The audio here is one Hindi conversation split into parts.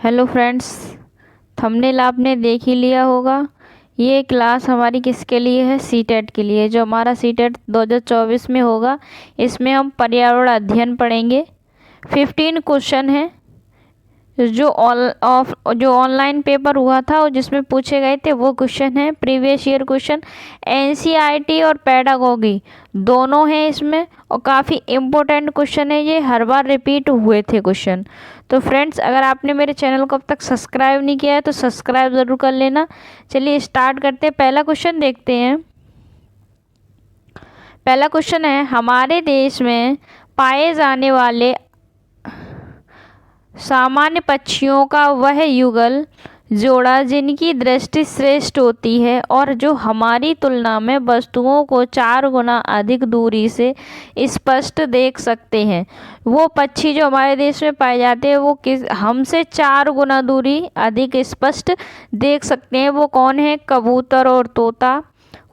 हेलो फ्रेंड्स, थंबनेल आपने देख ही लिया होगा। ये क्लास हमारी किसके लिए है? सीटेट के लिए। जो हमारा सीटेट 2024 में होगा, इसमें हम पर्यावरण अध्ययन पढ़ेंगे। 15 क्वेश्चन हैं जो ऑनलाइन पेपर हुआ था और जिसमें पूछे गए थे वो क्वेश्चन है। प्रीवियस ईयर क्वेश्चन एनसीईआरटी और पेडागोगी दोनों हैं इसमें, और काफ़ी इम्पोर्टेंट क्वेश्चन है ये, हर बार रिपीट हुए थे क्वेश्चन। तो फ्रेंड्स, अगर आपने मेरे चैनल को अब तक सब्सक्राइब नहीं किया है तो सब्सक्राइब ज़रूर कर लेना। चलिए स्टार्ट करते हैं। पहला क्वेश्चन देखते हैं। पहला क्वेश्चन है, हमारे देश में पाए जाने वाले सामान्य पक्षियों का वह युगल जोड़ा जिनकी दृष्टि श्रेष्ठ होती है और जो हमारी तुलना में वस्तुओं को 4 गुना अधिक दूरी से स्पष्ट देख सकते हैं। वो पक्षी जो हमारे देश में पाए जाते हैं वो हमसे 4 गुना दूरी अधिक स्पष्ट देख सकते हैं। वो कौन है? कबूतर और तोता,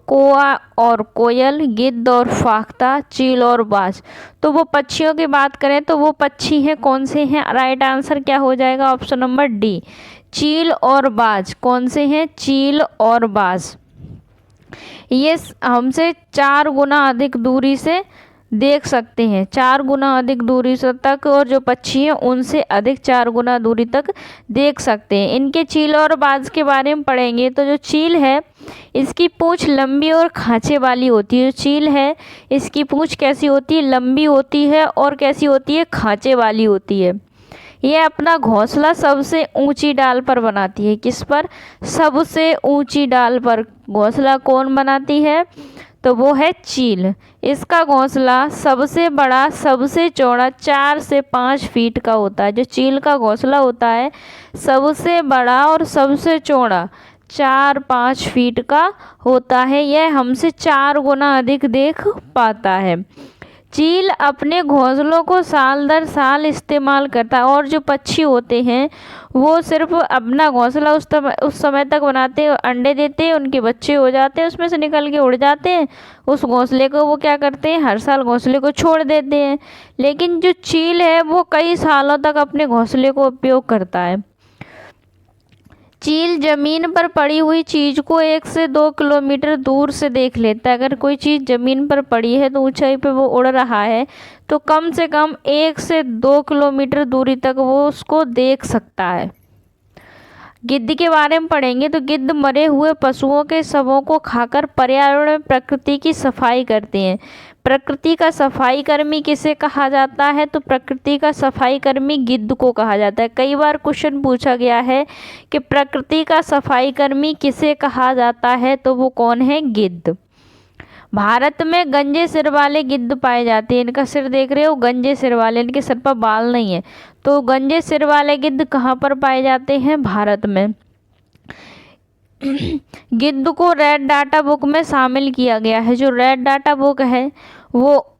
कौआ और कोयल, गिद्ध और फाख्ता, चील और बाज। तो वो पक्षियों की बात करें तो वो पक्षी हैं, कौन से हैं? राइट आंसर क्या हो जाएगा? ऑप्शन नंबर डी, चील और बाज। कौन से हैं? चील और बाज। ये हमसे 4 गुना अधिक दूरी से देख सकते हैं, 4 गुना अधिक दूरी से तक, और जो पक्षी हैं उनसे अधिक 4 गुना दूरी तक देख सकते हैं। इनके चील और बाज के बारे में पढ़ेंगे। तो जो चील है इसकी पूंछ लंबी और खांचे वाली होती है। जो चील है इसकी पूंछ कैसी होती है? लंबी होती है और कैसी होती है? खांचे वाली होती है। यह अपना घोंसला सबसे ऊंची डाल पर बनाती है। किस पर? सबसे ऊंची डाल पर घोंसला कौन बनाती है? तो वो है चील। इसका घोंसला सबसे बड़ा, सबसे चौड़ा 4 से 5 फीट का होता है। जो चील का घोंसला होता है सबसे बड़ा और सबसे चौड़ा 4-5 फीट का होता है। यह हमसे 4 गुना अधिक देख पाता है। चील अपने घोंसलों को साल दर साल इस्तेमाल करता है, और जो पक्षी होते हैं वो सिर्फ अपना घोंसला उस समय तक बनाते हैं, अंडे देते हैं, उनके बच्चे हो जाते हैं, उसमें से निकल के उड़ जाते हैं। उस घोंसले को वो क्या करते हैं? हर साल घोंसले को छोड़ देते हैं। लेकिन जो चील है वो कई सालों तक अपने घोंसले को उपयोग करता है। चील जमीन पर पड़ी हुई चीज को 1 से 2 किलोमीटर दूर से देख लेता है। अगर कोई चीज जमीन पर पड़ी है तो ऊंचाई पे वो उड़ रहा है तो कम से कम 1 से 2 किलोमीटर दूरी तक वो उसको देख सकता है। गिद्ध के बारे में पढ़ेंगे। तो गिद्ध मरे हुए पशुओं के शवों को खाकर पर्यावरण में प्रकृति की सफाई करते हैं। प्रकृति का सफाई कर्मी किसे कहा जाता है? तो प्रकृति का सफाई कर्मी गिद्ध को कहा जाता है। कई बार क्वेश्चन पूछा गया है कि प्रकृति का सफाई कर्मी किसे कहा जाता है, तो वो कौन है? गिद्ध। भारत में गंजे सिर वाले गिद्ध पाए जाते हैं। इनका सिर देख रहे हो, गंजे सिर वाले, इनके सिर पर बाल नहीं है। तो गंजे सिर वाले गिद्ध कहाँ पर पाए जाते हैं? भारत में। गिद्ध को रेड डाटा बुक में शामिल किया गया है। जो रेड डाटा बुक है वो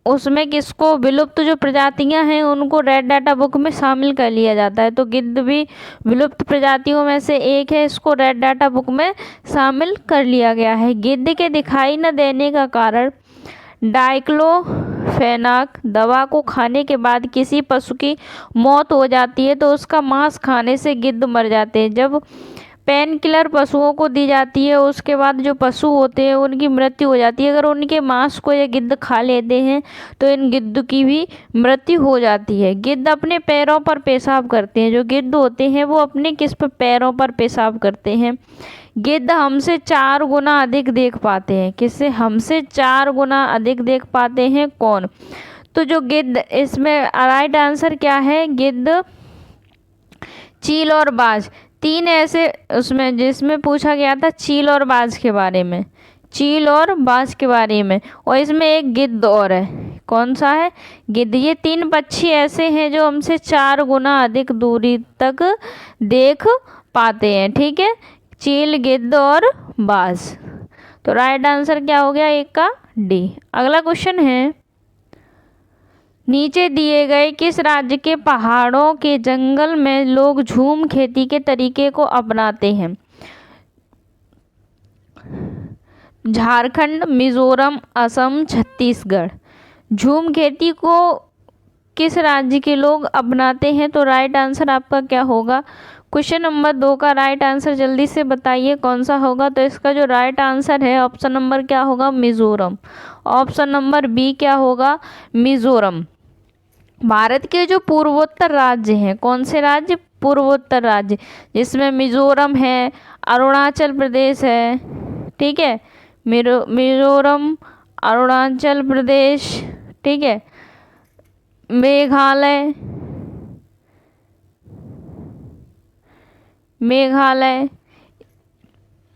उसमें किसको? विलुप्त जो प्रजातियां हैं उनको रेड डाटा बुक में शामिल कर लिया जाता है। तो गिद्ध भी विलुप्त प्रजातियों में से एक है, इसको रेड डाटा बुक में शामिल कर लिया गया है। गिद्ध के दिखाई न देने का कारण डाइक्लोफेनाक दवा को खाने के बाद किसी पशु की मौत हो जाती है तो उसका मांस खाने से गिद्ध मर जाते हैं। जब पेन किलर पशुओं को दी जाती है उसके बाद जो पशु होते हैं उनकी मृत्यु हो जाती है। अगर उनके मांस को ये गिद्ध खा लेते हैं तो इन गिद्ध की भी मृत्यु हो जाती है। गिद्ध अपने पैरों पर पेशाब करते हैं। जो गिद्ध होते हैं वो अपने किस पर? पैरों पर पेशाब करते हैं। गिद्ध हमसे 4 गुना अधिक देख पाते हैं। किससे? हमसे 4 गुना अधिक देख पाते हैं। कौन? तो जो गिद्ध, इसमें राइट आंसर क्या है? गिद्ध, चील और बाज। 3 ऐसे उसमें जिसमें पूछा गया था चील और बाज के बारे में, चील और बाज के बारे में, और इसमें एक गिद्ध और है। कौन सा है? गिद्ध। ये 3 पक्षी ऐसे हैं जो हमसे 4 गुना अधिक दूरी तक देख पाते हैं। ठीक है, चील, गिद्ध और बाज। तो राइट आंसर क्या हो गया? एक का डी। अगला क्वेश्चन है, नीचे दिए गए किस राज्य के पहाड़ों के जंगल में लोग झूम खेती के तरीके को अपनाते हैं? झारखंड, मिजोरम, असम, छत्तीसगढ़। झूम खेती को किस राज्य के लोग अपनाते हैं? तो राइट आंसर आपका क्या होगा? क्वेश्चन नंबर 2 का राइट आंसर जल्दी से बताइए कौन सा होगा? तो इसका जो राइट आंसर है ऑप्शन नंबर क्या होगा? मिजोरम। ऑप्शन नंबर बी क्या होगा? मिजोरम। भारत के जो पूर्वोत्तर राज्य हैं, कौन से राज्य? पूर्वोत्तर राज्य, जिसमें मिजोरम है, अरुणाचल प्रदेश है, ठीक है, मिजोरम, अरुणाचल प्रदेश, ठीक है, मेघालय,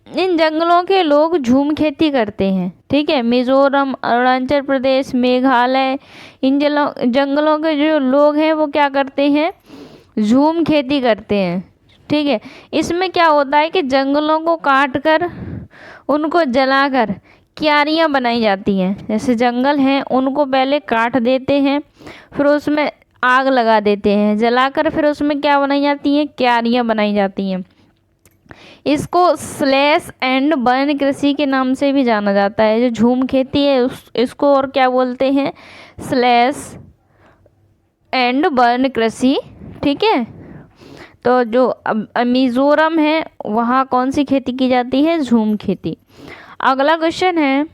इन जंगलों के लोग झूम खेती करते हैं, ठीक है। मिजोरम, अरुणाचल प्रदेश, मेघालय, इन जंगलों के जो लोग हैं वो क्या करते हैं? झूम खेती करते हैं, ठीक है। इसमें क्या होता है कि जंगलों को काट कर उनको जलाकर क्यारियाँ बनाई जाती हैं। जैसे जंगल हैं उनको पहले काट देते हैं, फिर उसमें आग लगा देते हैं, जलाकर फिर उसमें क्या बनाई जाती हैं? क्यारियाँ बनाई जाती हैं। इसको स्लैश एंड बर्न कृषि के नाम से भी जाना जाता है। जो झूम खेती है इसको और क्या बोलते हैं? स्लैश एंड बर्न कृषि, ठीक है। तो जो मिजोरम है वहाँ कौन सी खेती की जाती है? झूम खेती। अगला क्वेश्चन है,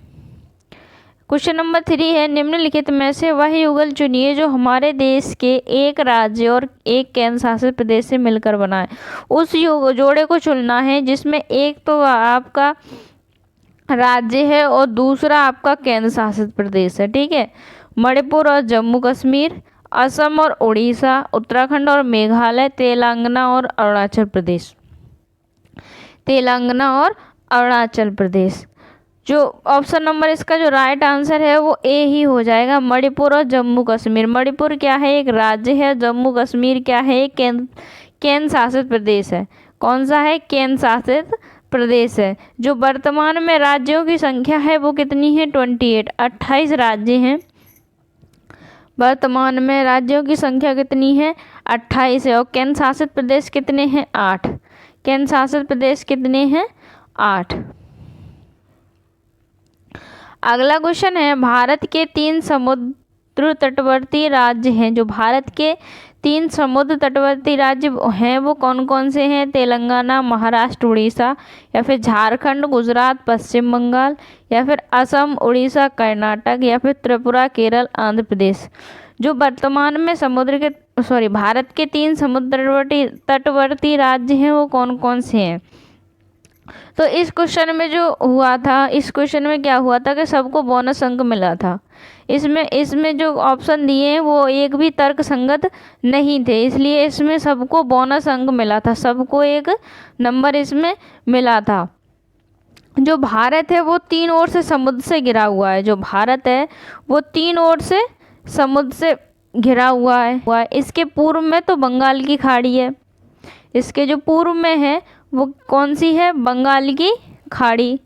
क्वेश्चन नंबर 3 है, निम्नलिखित में से वह युगल चुनिए जो हमारे देश के एक राज्य और एक केंद्र शासित प्रदेश से मिलकर बना है। उस जोड़े को चुनना है जिसमें एक तो आपका राज्य है और दूसरा आपका केंद्र शासित प्रदेश है, ठीक है। मणिपुर और जम्मू कश्मीर, असम और उड़ीसा, उत्तराखंड और मेघालय, तेलंगाना और अरुणाचल प्रदेश। तेलंगाना और अरुणाचल प्रदेश। जो ऑप्शन नंबर इसका जो राइट आंसर है वो ए ही हो जाएगा, मणिपुर और जम्मू कश्मीर। मणिपुर क्या है? एक राज्य है। जम्मू कश्मीर क्या है? एक केंद्र शासित प्रदेश है। कौन सा है? केंद्र शासित प्रदेश है। जो वर्तमान में राज्यों की संख्या है वो कितनी है? 28, 28 राज्य हैं। वर्तमान में राज्यों की संख्या कितनी है? 28 है। और केंद्र शासित प्रदेश कितने हैं? 8। केंद्र शासित प्रदेश कितने हैं? 8। अगला क्वेश्चन है, भारत के 3 समुद्र तटवर्ती राज्य हैं। जो भारत के 3 समुद्र तटवर्ती राज्य हैं वो कौन कौन से हैं? तेलंगाना, महाराष्ट्र, उड़ीसा, या फिर झारखंड, गुजरात, पश्चिम बंगाल, या फिर असम, उड़ीसा, कर्नाटक, या फिर त्रिपुरा, केरल, आंध्र प्रदेश। जो वर्तमान में भारत के 3 समुद्र तटवर्ती राज्य हैं वो कौन कौन से हैं? तो इस क्वेश्चन में जो हुआ था, इस क्वेश्चन में क्या हुआ था कि सबको बोनस अंक मिला था। इसमें जो ऑप्शन दिए हैं वो एक भी तर्क संगत नहीं थे, इसलिए इसमें सबको बोनस अंक मिला था, सबको एक नंबर इसमें मिला था। जो भारत है वो 3 ओर से समुद्र से घिरा हुआ है। जो भारत है वो 3 ओर से समुद्र से घिरा हुआ है। इसके पूर्व में तो बंगाल की खाड़ी है। इसके जो पूर्व में है वो कौन सी है? बंगाल की खाड़ी।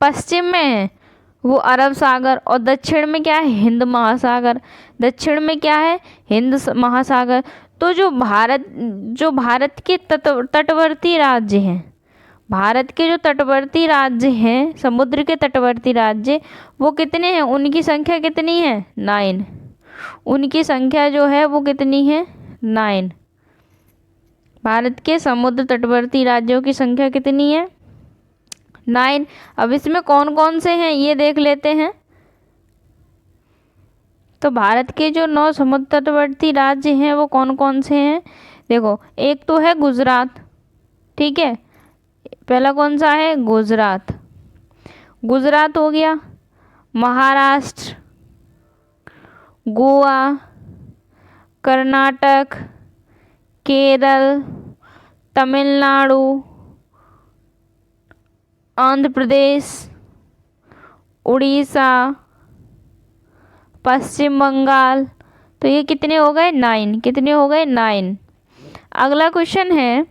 पश्चिम में है वो अरब सागर, और दक्षिण में क्या है? हिंद महासागर। दक्षिण में क्या है? हिंद महासागर। तो जो भारत के तटवर्ती राज्य हैं, भारत के जो तटवर्ती राज्य हैं, समुद्र के तटवर्ती राज्य, वो कितने हैं? उनकी संख्या कितनी है? 9। उनकी संख्या जो है वो कितनी है? 9। भारत के समुद्र तटवर्ती राज्यों की संख्या कितनी है? 9। अब इसमें कौन कौन से हैं ये देख लेते हैं। तो भारत के जो 9 समुद्र तटवर्ती राज्य हैं वो कौन कौन से हैं? देखो, एक तो है गुजरात, ठीक है। पहला कौन सा है? गुजरात। गुजरात हो गया। महाराष्ट्र, गोवा, कर्नाटक, केरल, तमिलनाडु, आंध्र प्रदेश, उड़ीसा, पश्चिम बंगाल। तो ये कितने हो गए? 9। कितने हो गए? 9। अगला क्वेश्चन है,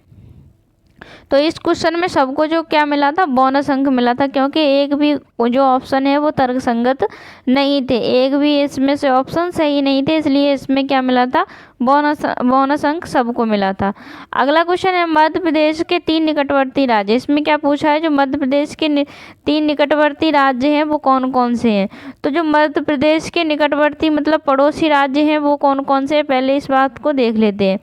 तो इस क्वेश्चन में सबको जो क्या मिला था, बोनस अंक मिला था, क्योंकि एक भी जो ऑप्शन है वो तर्कसंगत नहीं थे, एक भी इसमें से ऑप्शन सही नहीं थे, इसलिए इसमें क्या मिला था, बोनस अंक सबको मिला था। अगला क्वेश्चन है मध्य प्रदेश के 3 निकटवर्ती राज्य। इसमें क्या पूछा है, जो मध्य प्रदेश के 3 निकटवर्ती राज्य हैं वो कौन कौन से हैं। तो जो मध्य प्रदेश के निकटवर्ती मतलब पड़ोसी राज्य हैं वो कौन कौन से हैं, पहले इस बात को देख लेते हैं।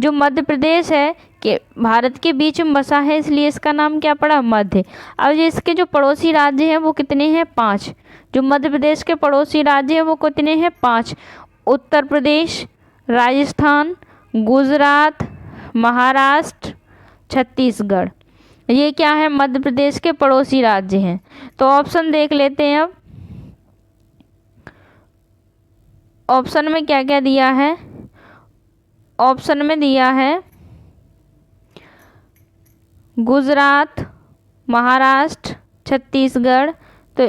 जो मध्य प्रदेश है कि भारत के बीच में बसा है, इसलिए इसका नाम क्या पड़ा, मध्य। अब ये इसके जो पड़ोसी राज्य हैं वो कितने हैं, 5। जो मध्य प्रदेश के पड़ोसी राज्य हैं वो कितने हैं, 5। उत्तर प्रदेश, राजस्थान, गुजरात, महाराष्ट्र, छत्तीसगढ़, ये क्या है, मध्य प्रदेश के पड़ोसी राज्य हैं। तो ऑप्शन देख लेते हैं। अब ऑप्शन में क्या क्या दिया है, ऑप्शन में दिया है गुजरात, महाराष्ट्र, छत्तीसगढ़। तो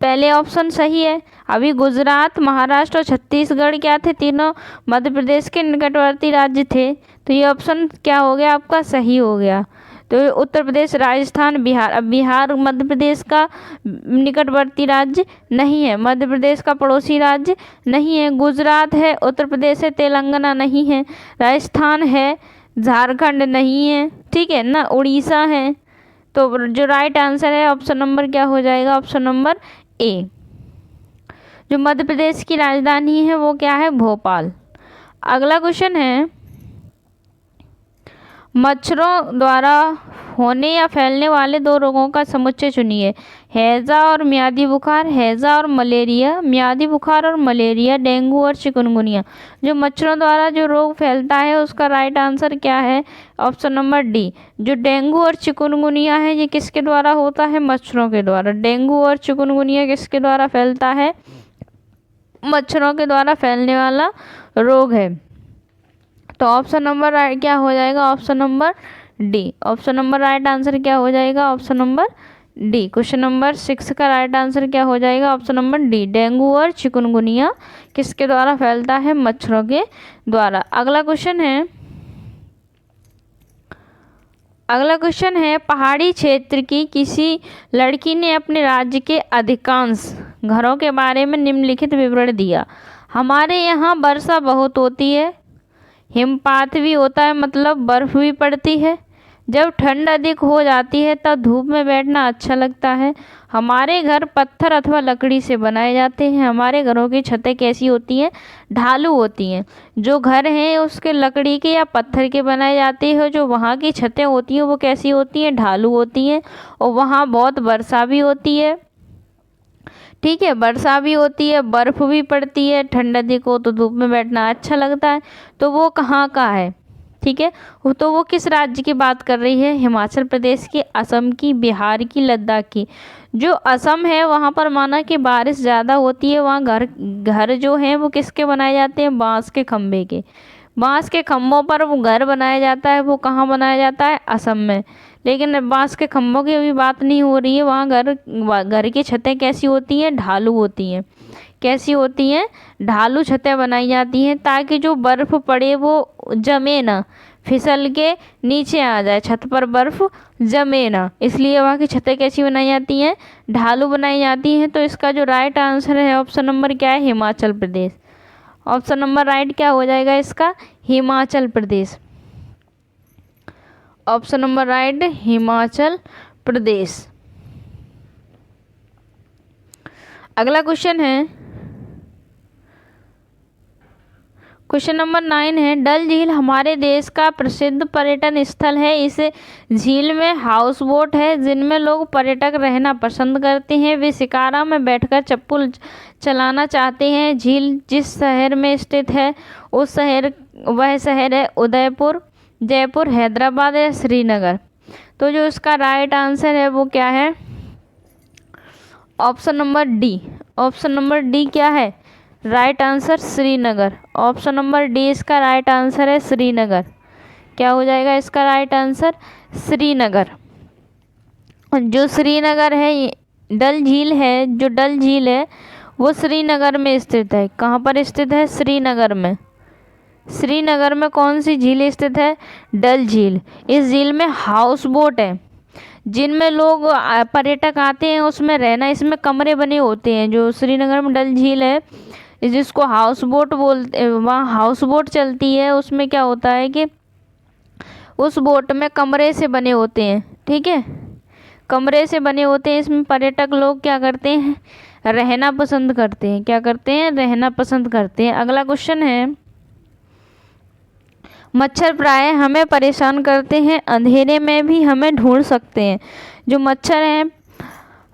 पहले ऑप्शन सही है। अभी गुजरात, महाराष्ट्र और छत्तीसगढ़ क्या थे, तीनों मध्य प्रदेश के निकटवर्ती राज्य थे, तो ये ऑप्शन क्या हो गया आपका, सही हो गया। तो उत्तर प्रदेश, राजस्थान, बिहार। अब बिहार मध्य प्रदेश का निकटवर्ती राज्य नहीं है, मध्य प्रदेश का पड़ोसी राज्य नहीं है। गुजरात है, उत्तर प्रदेश है, तेलंगाना नहीं है, राजस्थान है, झारखंड नहीं है, ठीक है ना, उड़ीसा है। तो जो राइट आंसर है ऑप्शन नंबर क्या हो जाएगा, ऑप्शन नंबर ए। जो मध्य प्रदेश की राजधानी है वो क्या है, भोपाल। अगला क्वेश्चन है मच्छरों द्वारा होने या फैलने वाले 2 रोगों का समुच्चय चुनिए। हैजा और मियादी बुखार, हैजा और मलेरिया, मियादी बुखार और मलेरिया, डेंगू और चिकनगुनिया। जो मच्छरों द्वारा जो रोग फैलता है उसका राइट आंसर क्या है, ऑप्शन नंबर डी। जो डेंगू और चिकनगुनिया है ये किसके द्वारा होता है, मच्छरों के द्वारा। डेंगू और चिकनगुनिया किसके द्वारा फैलता है, मच्छरों के द्वारा फैलने वाला रोग है। तो ऑप्शन नंबर क्या हो जाएगा, option number D. Option number right answer क्या हो जाएगा, option number D. Question number 6 का राइट आंसर क्या हो जाएगा, ऑप्शन नंबर डी। डेंगू और चिकनगुनिया किसके द्वारा फैलता है, मच्छरों के द्वारा। अगला क्वेश्चन है पहाड़ी क्षेत्र की किसी लड़की ने अपने राज्य के अधिकांश घरों के बारे में निम्नलिखित विवरण दिया। हमारे यहाँ वर्षा बहुत होती है, हिमपात भी होता है मतलब बर्फ़ भी पड़ती है, जब ठंड अधिक हो जाती है तब धूप में बैठना अच्छा लगता है, हमारे घर पत्थर अथवा लकड़ी से बनाए जाते हैं, हमारे घरों की छतें कैसी होती हैं, ढालू होती हैं। जो घर हैं उसके लकड़ी के या पत्थर के बनाए जाते हैं, जो वहाँ की छतें होती हैं वो कैसी होती हैं, ढालू होती हैं, और वहाँ बहुत वर्षा भी होती है, ठीक है, वर्षा भी होती है, बर्फ़ भी पड़ती है, ठंड अधिक हो तो धूप में बैठना अच्छा लगता है। तो वो कहाँ का है, ठीक है, तो वो किस राज्य की बात कर रही है, हिमाचल प्रदेश की, असम की, बिहार की, लद्दाख की। जो असम है वहाँ पर माना कि बारिश ज़्यादा होती है, वहाँ घर जो हैं वो किसके बनाए जाते हैं, बाँस के खम्भे के। बाँस के खम्भों पर वो घर बनाया जाता है, वो कहाँ बनाया जाता है, असम में। लेकिन बाँस के खम्भों की अभी बात नहीं हो रही है, वहाँ घर की छतें कैसी होती हैं, ढालू होती हैं। कैसी होती हैं, ढालू छतें बनाई जाती हैं, ताकि जो बर्फ़ पड़े वो जमे ना, फिसल के नीचे आ जाए, छत पर बर्फ़ जमे ना, इसलिए वहाँ की छतें कैसी बनाई जाती हैं, ढालू बनाई जाती हैं। तो इसका जो राइट आंसर है ऑप्शन नंबर क्या है, Himachal Pradesh. Option number right क्या हो जाएगा इसका, Himachal Pradesh. Option number right Himachal Pradesh. अगला क्वेश्चन है, क्वेश्चन नंबर 9 है डल झील हमारे देश का प्रसिद्ध पर्यटन स्थल है। इस झील में हाउस बोट है जिनमें लोग पर्यटक रहना पसंद करते हैं। वे शिकारा में बैठकर चप्पू चलाना चाहते हैं। झील जिस शहर में स्थित है वह शहर है उदयपुर, जयपुर, हैदराबाद या श्रीनगर। तो जो इसका राइट आंसर है वो क्या है, option number D. Option number D क्या है, right answer Srinagar. Option number D इसका राइट आंसर है श्रीनगर। क्या हो जाएगा इसका राइट आंसर, श्रीनगर। जो श्रीनगर है, डल झील है, जो डल झील है वो श्रीनगर में स्थित है। कहाँ पर स्थित है, श्रीनगर में। श्रीनगर में कौन सी झील स्थित है? डल झील। इस झील में हाउस बोट है, जिनमें लोग पर्यटक आते हैं उसमें रहना, इसमें कमरे बने होते हैं। जो श्रीनगर में डल झील है जिसको हाउस बोट बोलते, वहाँ हाउस बोट चलती है। उसमें क्या होता है कि उस बोट में कमरे से बने होते हैं, ठीक है, कमरे से बने होते हैं। इसमें पर्यटक लोग क्या करते हैं? रहना पसंद करते हैं। क्या करते हैं? रहना पसंद करते हैं। अगला क्वेश्चन है, मच्छर प्राय हमें परेशान करते हैं, अंधेरे में भी हमें ढूंढ सकते हैं। जो मच्छर हैं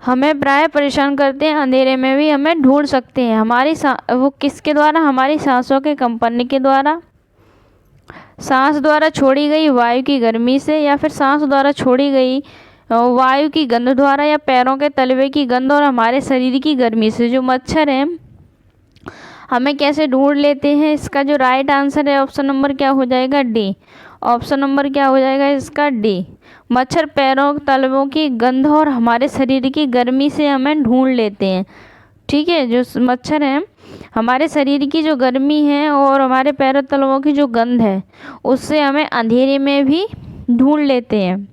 हमें प्राय परेशान करते हैं, अंधेरे में भी हमें ढूंढ सकते हैं। वो किसके द्वारा? हमारी सांसों के कंपन के द्वारा, सांस द्वारा छोड़ी गई वायु की गर्मी से, या फिर सांस द्वारा छोड़ी गई वायु की गंध द्वारा, या पैरों के तलवे की गंध और हमारे शरीर की गर्मी से। जो मच्छर हैं हमें कैसे ढूंढ लेते हैं? इसका जो राइट आंसर है ऑप्शन नंबर क्या हो जाएगा? डी। ऑप्शन नंबर क्या हो जाएगा इसका? डी। मच्छर पैरों तलवों की गंध और हमारे शरीर की गर्मी से हमें ढूंढ लेते हैं, ठीक है। जो मच्छर हैं हमारे शरीर की जो गर्मी है और हमारे पैरों तलवों की जो गंध है उससे हमें अंधेरे में भी ढूंढ लेते हैं।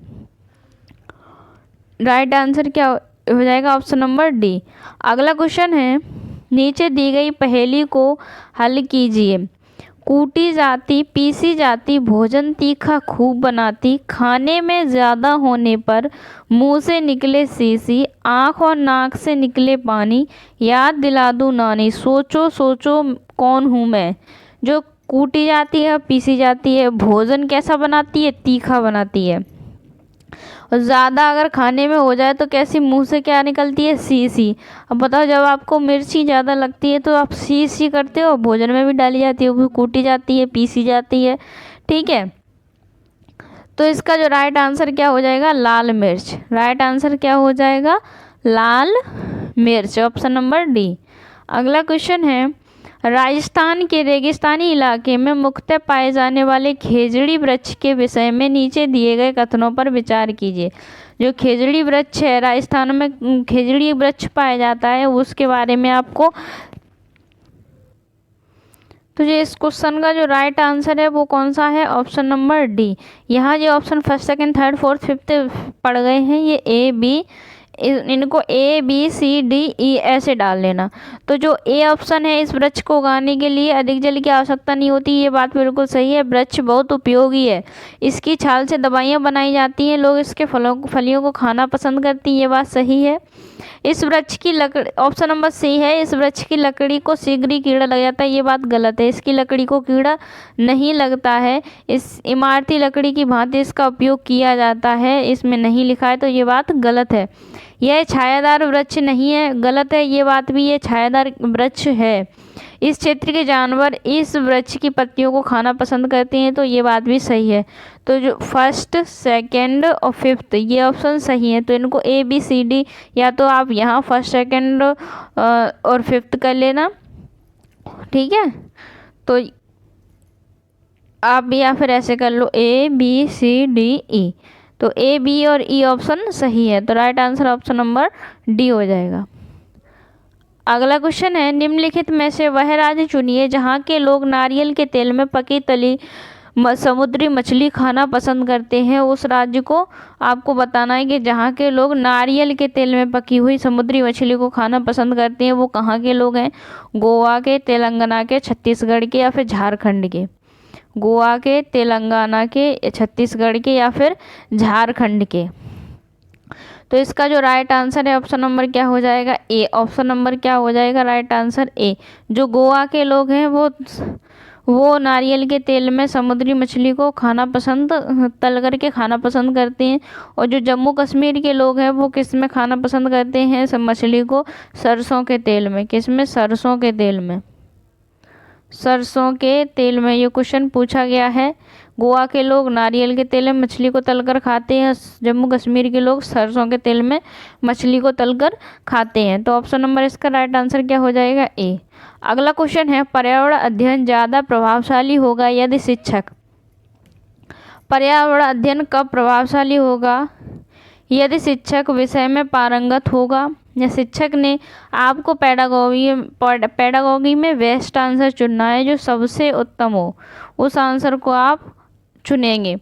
राइट आंसर क्या हो जाएगा? Option number D. अगला क्वेश्चन है, नीचे दी गई पहेली को हल कीजिए। कूटी जाती पीसी जाती भोजन तीखा खूब बनाती, खाने में ज़्यादा होने पर मुंह से निकले सीसी, आँख और नाक से निकले पानी, याद दिला दूँ नानी, सोचो सोचो कौन हूँ मैं। जो कूटी जाती है पीसी जाती है, भोजन कैसा बनाती है? तीखा बनाती है। और ज़्यादा अगर खाने में हो जाए तो कैसी? मुंह से क्या निकलती है? सी। अब बताओ, जब आपको मिर्ची ज़्यादा लगती है तो आप सी करते हो, भोजन में भी डाली जाती है, वो कूटी जाती है, पीसी जाती है, ठीक है। तो इसका जो राइट आंसर क्या हो जाएगा? लाल मिर्च। राइट आंसर क्या हो जाएगा? लाल मिर्च। Option number D. अगला क्वेश्चन है, राजस्थान के रेगिस्तानी इलाके में मुख्यतः पाए जाने वाले खेजड़ी वृक्ष के विषय में नीचे दिए गए कथनों पर विचार कीजिए। जो खेजड़ी वृक्ष है, राजस्थान में खेजड़ी वृक्ष पाया जाता है, उसके बारे में आपको, तो ये इस क्वेश्चन का जो राइट आंसर है वो कौन सा है? Option number D. यहाँ जो option first second third fourth fifth पड़ गए हैं, ये ए बी, इनको A B C D E ऐसे डाल लेना। तो जो ए ऑप्शन है, इस वृक्ष को उगाने के लिए अधिक जल की आवश्यकता नहीं होती, ये बात बिल्कुल सही है। वृक्ष बहुत उपयोगी है, इसकी छाल से दवाइयाँ बनाई जाती हैं, लोग इसके फलियों को खाना पसंद करती हैं, ये बात सही है। इस वृक्ष की लकड़ी, ऑप्शन नंबर सी है, इस वृक्ष की लकड़ी को शीघ्र ही कीड़ा लग जाता है, ये बात गलत है। इसकी लकड़ी को कीड़ा नहीं लगता है, इस इमारती लकड़ी की भांति इसका उपयोग किया जाता है, इसमें नहीं लिखा है, तो ये बात गलत है। यह छायादार वृक्ष नहीं है, गलत है ये बात भी, ये छायादार वृक्ष है। इस क्षेत्र के जानवर इस वृक्ष की पत्तियों को खाना पसंद करते हैं, तो ये बात भी सही है। तो जो फर्स्ट सेकंड और फिफ्थ ये ऑप्शन सही है, तो इनको ए बी सी डी, या तो आप यहाँ फर्स्ट सेकंड और फिफ्थ कर लेना, ठीक है। तो आप या फिर ऐसे कर लो A B C D E, तो ए बी और ई ऑप्शन सही है, तो right answer option number D हो जाएगा। अगला क्वेश्चन है, निम्नलिखित में से वह राज्य चुनिए जहाँ के लोग नारियल के तेल में पकी तली समुद्री मछली खाना पसंद करते हैं। उस राज्य को आपको बताना है कि जहाँ के लोग नारियल के तेल में पकी हुई समुद्री मछली को खाना पसंद करते हैं, वो कहाँ के लोग हैं? गोवा के, तेलंगाना के, छत्तीसगढ़ के, या फिर झारखंड के। गोवा के, तेलंगाना के, छत्तीसगढ़ के, या फिर झारखंड के। तो इसका जो राइट आंसर है ऑप्शन नंबर क्या हो जाएगा? ए। ऑप्शन नंबर क्या हो जाएगा? Right answer A. जो गोवा के लोग हैं वो नारियल के तेल में समुद्री मछली को खाना पसंद, तल करके खाना पसंद करते हैं। और जो जम्मू कश्मीर के लोग हैं वो किस में खाना पसंद करते हैं? सब मछली को सरसों के तेल में। किस में? सरसों के तेल में। सरसों के तेल में ये क्वेश्चन पूछा गया है। गोवा के लोग नारियल के तेल में मछली को तलकर खाते हैं, जम्मू कश्मीर के लोग सरसों के तेल में मछली को तलकर खाते हैं। तो ऑप्शन नंबर इसका राइट आंसर क्या हो जाएगा? ए। अगला क्वेश्चन है, पर्यावरण अध्ययन ज़्यादा प्रभावशाली होगा यदि शिक्षक, पर्यावरण अध्ययन कब प्रभावशाली होगा यदि शिक्षक विषय में पारंगत होगा या शिक्षक ने आपको पेडागोगी में बेस्ट आंसर चुनना है जो सबसे उत्तम हो, उस आंसर को आप चुनेंगे।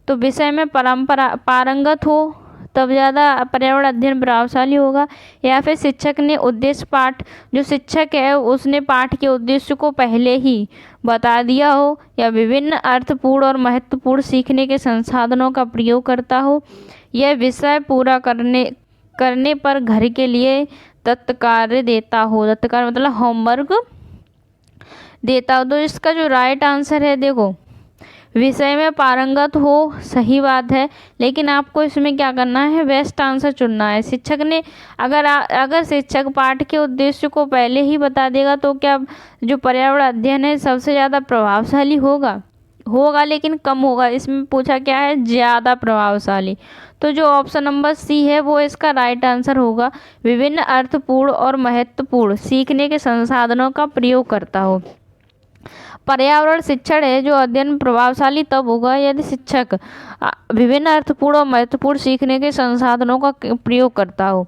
तो विषय में पारंगत हो तब ज़्यादा पर्यावरण अध्ययन प्रभावशाली होगा, या फिर शिक्षक ने उद्देश्य पाठ, जो शिक्षक है उसने पाठ के उद्देश्य को पहले ही बता दिया हो, या विभिन्न अर्थपूर्ण और महत्वपूर्ण सीखने के संसाधनों का प्रयोग करता हो, यह विषय पूरा करने पर घर के लिए दत्तकार्य देता हो, दत्तकार्य मतलब होमवर्क देता हो। तो इसका जो राइट आंसर है, देखो विषय में पारंगत हो, सही बात है, लेकिन आपको इसमें क्या करना है, बेस्ट आंसर चुनना है। शिक्षक ने अगर शिक्षक पाठ के उद्देश्य को पहले ही बता देगा तो क्या जो पर्यावरण अध्ययन है सबसे ज़्यादा प्रभावशाली होगा लेकिन कम होगा। इसमें पूछा क्या है, ज़्यादा प्रभावशाली। तो जो ऑप्शन नंबर सी है वो इसका राइट आंसर होगा, विभिन्न अर्थपूर्ण और महत्वपूर्ण सीखने के संसाधनों का प्रयोग करता हो। पर्यावरण शिक्षण है जो अध्ययन प्रभावशाली तब होगा यदि शिक्षक विभिन्न अर्थपूर्ण और महत्वपूर्ण सीखने के संसाधनों का प्रयोग करता हो।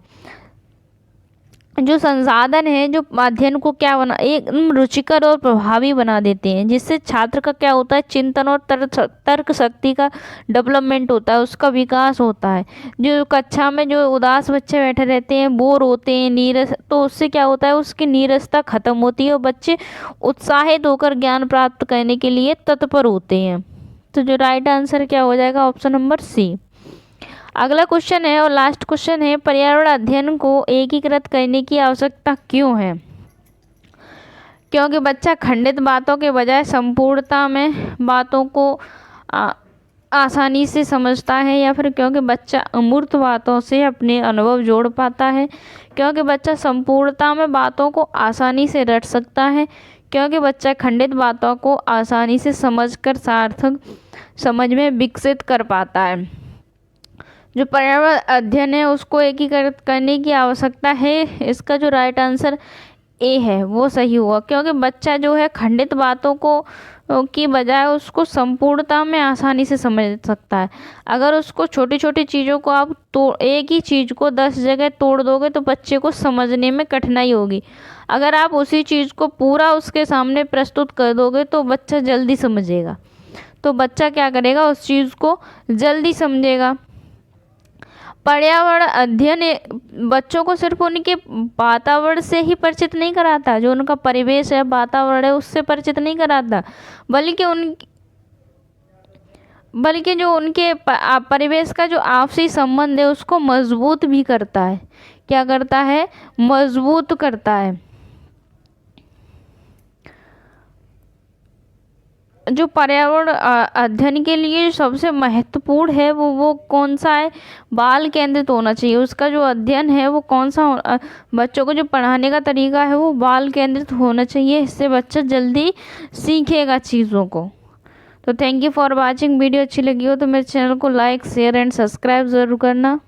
जो संसाधन है जो अध्ययन को क्या बना एक रुचिकर और प्रभावी बना देते हैं, जिससे छात्र का क्या होता है, चिंतन और तर्क शक्ति का डेवलपमेंट होता है, उसका विकास होता है। जो कक्षा में जो उदास बच्चे बैठे रहते हैं, बोर होते हैं, नीरस, तो उससे क्या होता है, उसकी नीरसता खत्म होती है और बच्चे उत्साहित होकर ज्ञान प्राप्त करने के लिए तत्पर होते हैं। तो जो राइट आंसर क्या हो जाएगा, ऑप्शन नंबर सी। अगला क्वेश्चन है और लास्ट क्वेश्चन है, पर्यावरण अध्ययन को एकीकृत करने की आवश्यकता क्यों है? क्योंकि बच्चा खंडित बातों के बजाय संपूर्णता में बातों को आसानी से समझता है, या फिर क्योंकि बच्चा अमूर्त बातों से अपने अनुभव जोड़ पाता है, क्योंकि बच्चा संपूर्णता में बातों को आसानी से रट सकता है, क्योंकि बच्चा खंडित बातों को आसानी से समझकर सार्थक समझ में विकसित कर पाता है। जो पर्यावरण अध्ययन है उसको एकीकृत करने की आवश्यकता है, इसका जो राइट आंसर ए है वो सही हुआ, क्योंकि बच्चा जो है खंडित बातों को की बजाय उसको संपूर्णता में आसानी से समझ सकता है। अगर उसको छोटी छोटी चीज़ों को आप एक ही चीज़ को 10 जगह तोड़ दोगे तो बच्चे को समझने में कठिनाई होगी। अगर आप उसी चीज़ को पूरा उसके सामने प्रस्तुत कर दोगे तो बच्चा जल्दी समझेगा, तो बच्चा क्या करेगा, उस चीज़ को जल्दी समझेगा। पर्यावरण अध्ययन बच्चों को सिर्फ उनके वातावरण से ही परिचित नहीं कराता, जो उनका परिवेश है, वातावरण है, उससे परिचित नहीं कराता, बल्कि जो उनके परिवेश का जो आपसी संबंध है उसको मजबूत भी करता है। क्या करता है, मजबूत करता है। जो पर्यावरण अध्ययन के लिए सबसे महत्वपूर्ण है वो कौन सा है, बाल केंद्रित होना चाहिए। उसका जो अध्ययन है वो कौन सा, बच्चों को जो पढ़ाने का तरीका है वो बाल केंद्रित होना चाहिए, इससे बच्चा जल्दी सीखेगा चीज़ों को। तो thank you for watching. Video अच्छी लगी हो तो मेरे चैनल को लाइक, शेयर एंड सब्सक्राइब ज़रूर करना।